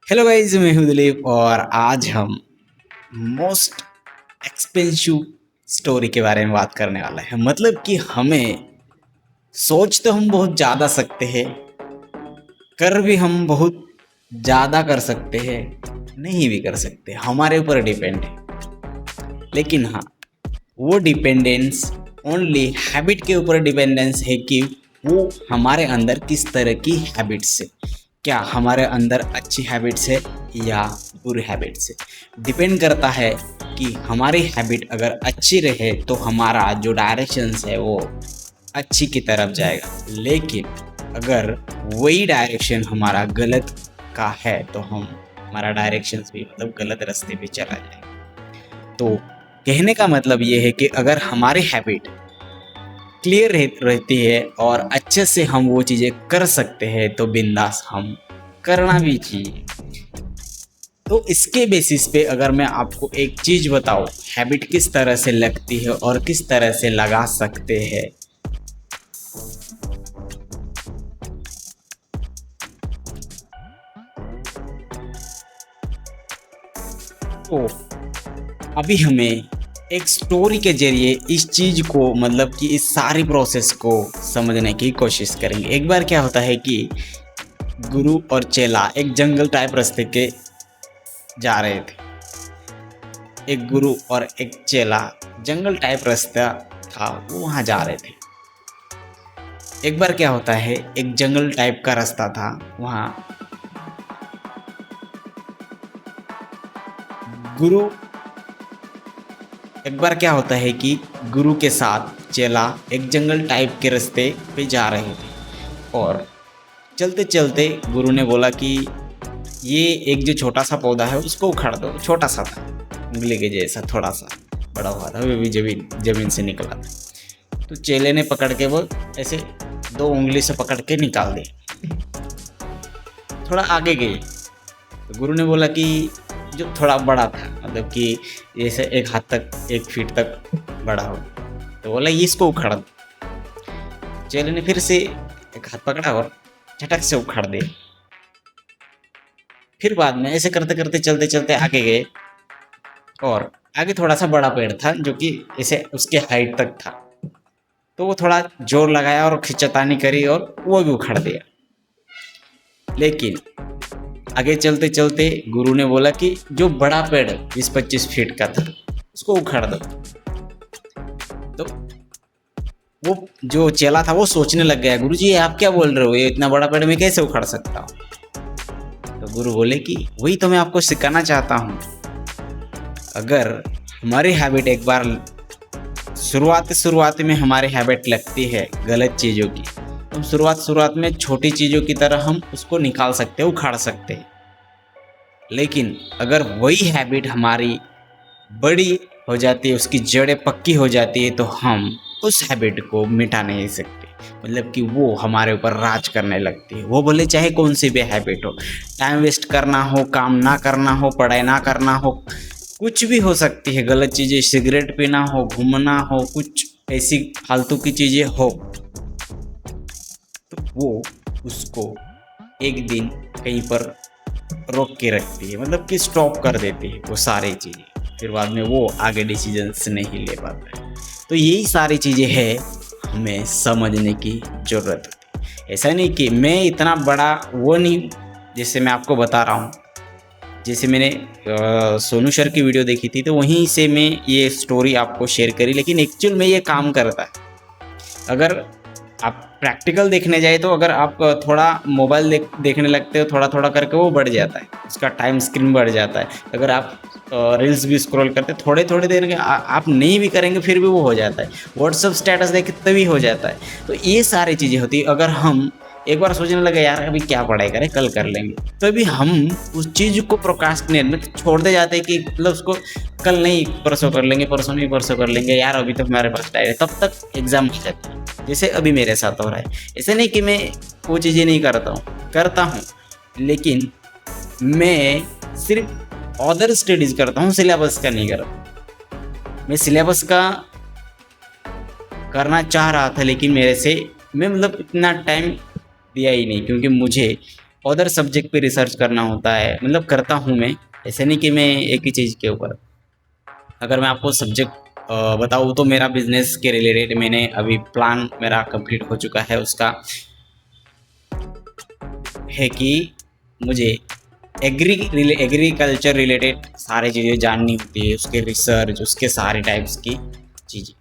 Hello guys, मैं हूं दिलीप और आज हम मोस्ट एक्सपेंसिव स्टोरी के बारे में बात करने वाले हैं। मतलब कि हमें सोच तो हम बहुत ज़्यादा सकते हैं, कर भी हम बहुत ज़्यादा कर सकते हैं, नहीं भी कर सकते, हमारे ऊपर डिपेंड है। लेकिन हाँ, वो डिपेंडेंस ओनली हैबिट के ऊपर डिपेंडेंस है कि वो हमारे अंदर किस तरह की हैबिट्स है। क्या हमारे अंदर अच्छी हैबिट्स है या बुरी हैबिट्स है, डिपेंड करता है कि हमारी हैबिट अगर अच्छी रहे तो हमारा जो डायरेक्शंस है वो अच्छी की तरफ जाएगा। लेकिन अगर वही डायरेक्शन हमारा गलत का है तो हमारा डायरेक्शंस भी मतलब गलत रास्ते पे चला जाएगा। तो कहने का मतलब ये है कि अगर हमारी हैबिट क्लियर रहती है और अच्छे से हम वो चीज़ें कर सकते हैं तो बिंदास हम करना भी चाहिए। तो इसके बेसिस पे अगर मैं आपको एक चीज़ बताऊँ, हैबिट किस तरह से लगती है और किस तरह से लगा सकते हैं। तो अभी हमें एक स्टोरी के जरिए इस चीज़ को मतलब कि इस सारी प्रोसेस को समझने की कोशिश करेंगे। एक बार क्या होता है कि गुरु और चेला एक जंगल टाइप रास्ते के जा रहे थे। एक गुरु और एक चेला जंगल टाइप रास्ता था, वो वहाँ जा रहे थे। एक बार क्या होता है, एक जंगल टाइप का रास्ता था, वहाँ गुरु एक बार क्या होता है कि गुरु के साथ चेला एक जंगल टाइप के रास्ते पे जा रहे थे और चलते चलते गुरु ने बोला कि ये एक जो छोटा सा पौधा है उसको उखाड़ दो। छोटा सा था, उंगली के जैसा, थोड़ा सा बड़ा हुआ था, वो भी जमीन से निकला था। तो चेले ने पकड़ के वो ऐसे 2 उंगली से पकड़ के निकाल दिए। थोड़ा आगे गए तो गुरु ने बोला कि जो थोड़ा बड़ा था, मतलब कि जैसे 1 हाथ तक 1 फीट तक बड़ा हो, तो बोला इसको उखाड़ दो। चेले ने फिर से 1 हाथ पकड़ा और झटक से उखाड़ दिया। फिर बाद में ऐसे करते करते चलते चलते आगे गए और आगे थोड़ा सा बड़ा पेड़ था जो कि ऐसे उसके हाइट तक था। तो वो थोड़ा जोर लगाया और खिंचातानी करी और वो भी उखाड़ दिया। लेकिन आगे चलते चलते गुरु ने बोला कि जो बड़ा पेड़ 20-25 फीट का था उसको उखाड़ दो। तो वो जो चेला था वो सोचने लग गया, गुरु जी आप क्या बोल रहे हो, ये इतना बड़ा पेड़ मैं कैसे उखाड़ सकता हूँ। तो गुरु बोले कि वही तो मैं आपको सिखाना चाहता हूँ। अगर हमारी हैबिट एक बार शुरुआत में हमारी हैबिट लगती है गलत चीज़ों की, तो शुरुआत में छोटी चीज़ों की तरह हम उसको निकाल सकते हैं, उखाड़ सकते हैं। लेकिन अगर वही हैबिट हमारी बड़ी हो जाती है, उसकी जड़ें पक्की हो जाती है, तो हम उस हैबिट को मिटा नहीं सकते। मतलब कि वो हमारे ऊपर राज करने लगती है। वो भले चाहे कौन सी भी हैबिट हो, टाइम वेस्ट करना हो, काम ना करना हो, पढ़ाई ना करना हो, कुछ भी हो सकती है। गलत चीज़ें, सिगरेट पीना हो, घूमना हो, कुछ ऐसी फालतू की चीज़ें हो, तो वो उसको एक दिन कहीं पर रोक के रखती है, मतलब कि स्टॉप कर देती है वो सारी चीज़ें। फिर बाद में वो आगे डिसीजंस नहीं ले पाता है। तो यही सारी चीज़ें हैं, हमें समझने की ज़रूरत है। ऐसा नहीं कि मैं इतना बड़ा वो नहीं, जैसे मैं आपको बता रहा हूँ, जैसे मैंने सोनू सर की वीडियो देखी थी तो वहीं से मैं ये स्टोरी आपको शेयर करी। लेकिन एक्चुअल में ये काम करता है। अगर आप प्रैक्टिकल देखने जाए तो अगर आप थोड़ा मोबाइल देखने लगते हो, थोड़ा थोड़ा करके वो बढ़ जाता है, उसका टाइम स्क्रीन बढ़ जाता है। अगर आप रील्स भी स्क्रॉल करते थोड़े थोड़े देर के आप नहीं भी करेंगे फिर भी वो हो जाता है। व्हाट्सअप स्टेटस देख तभी हो जाता है। तो ये सारी चीज़ें होती है। अगर हम एक बार सोचने लगे यार अभी क्या पढ़ाई करें, कल कर लेंगे, तो अभी हम उस चीज़ को प्रोक्रास्टिनेट में छोड़ते जाते हैं कि मतलब उसको कल नहीं परसों कर लेंगे, परसों नहीं परसों कर लेंगे, यार अभी तो हमारे पास टाइम है, तब तक एग्ज़ाम हो जाता है। जैसे अभी मेरे साथ हो रहा है। ऐसे नहीं कि मैं वो चीज़ें नहीं करता हूँ, लेकिन मैं सिर्फ अदर स्टडीज़ करता हूँ, सिलेबस का नहीं करता। मैं सिलेबस का करना चाह रहा था लेकिन मेरे से मैं मतलब इतना टाइम दिया ही नहीं, क्योंकि मुझे अदर सब्जेक्ट पे रिसर्च करना होता है, मतलब करता हूँ मैं, ऐसे नहीं कि मैं एक ही चीज़ के ऊपर। अगर मैं आपको सब्जेक्ट बताऊँ तो मेरा बिजनेस के रिलेटेड मैंने अभी प्लान मेरा कंप्लीट हो चुका है, उसका है कि मुझे एग्रीकल्चर रिलेटेड सारी चीज़ें जाननी होती है, उसके रिसर्च, उसके सारे टाइप्स की चीज़ें।